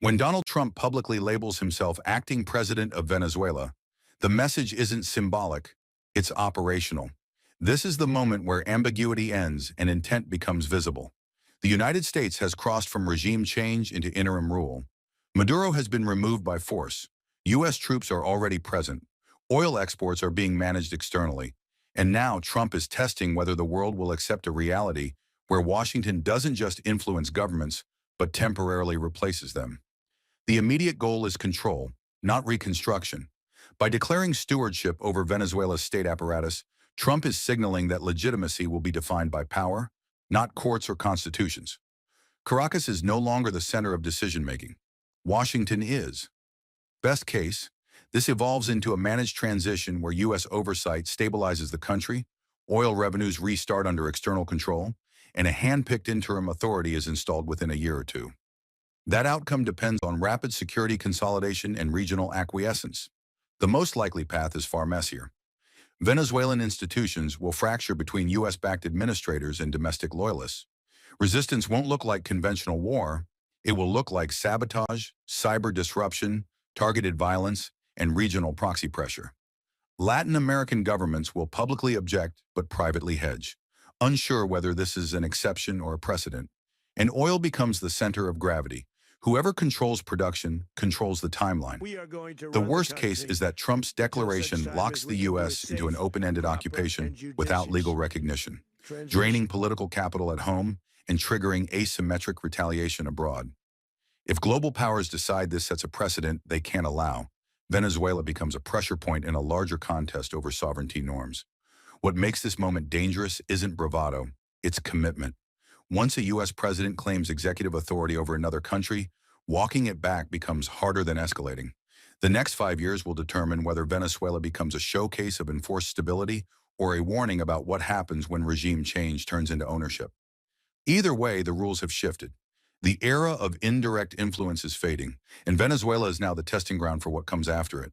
When Donald Trump publicly labels himself acting president of Venezuela, the message isn't symbolic, it's operational. This is the moment where ambiguity ends and intent becomes visible. The United States has crossed from regime change into interim rule. Maduro has been removed by force. U.S. troops are already present. Oil exports are being managed externally. And now Trump is testing whether the world will accept a reality where Washington doesn't just influence governments, but temporarily replaces them. The immediate goal is control, not reconstruction. By declaring stewardship over Venezuela's state apparatus, Trump is signaling that legitimacy will be defined by power, not courts or constitutions. Caracas is no longer the center of decision-making. Washington is. Best case, this evolves into a managed transition where U.S. oversight stabilizes the country, oil revenues restart under external control, and a hand-picked interim authority is installed within a year or two. That outcome depends on rapid security consolidation and regional acquiescence. The most likely path is far messier. Venezuelan institutions will fracture between U.S.-backed administrators and domestic loyalists. Resistance won't look like conventional war. It will look like sabotage, cyber disruption, targeted violence, and regional proxy pressure. Latin American governments will publicly object but privately hedge, unsure whether this is an exception or a precedent. And oil becomes the center of gravity. Whoever controls production controls the timeline. The worst case is that Trump's declaration locks the U.S. into an open-ended occupation without legal recognition, draining political capital at home and triggering asymmetric retaliation abroad. If global powers decide this sets a precedent they can't allow, Venezuela becomes a pressure point in a larger contest over sovereignty norms. What makes this moment dangerous isn't bravado, it's commitment. Once a U.S. president claims executive authority over another country, walking it back becomes harder than escalating. The next 5 years will determine whether Venezuela becomes a showcase of enforced stability or a warning about what happens when regime change turns into ownership. Either way, the rules have shifted. The era of indirect influence is fading, and Venezuela is now the testing ground for what comes after it.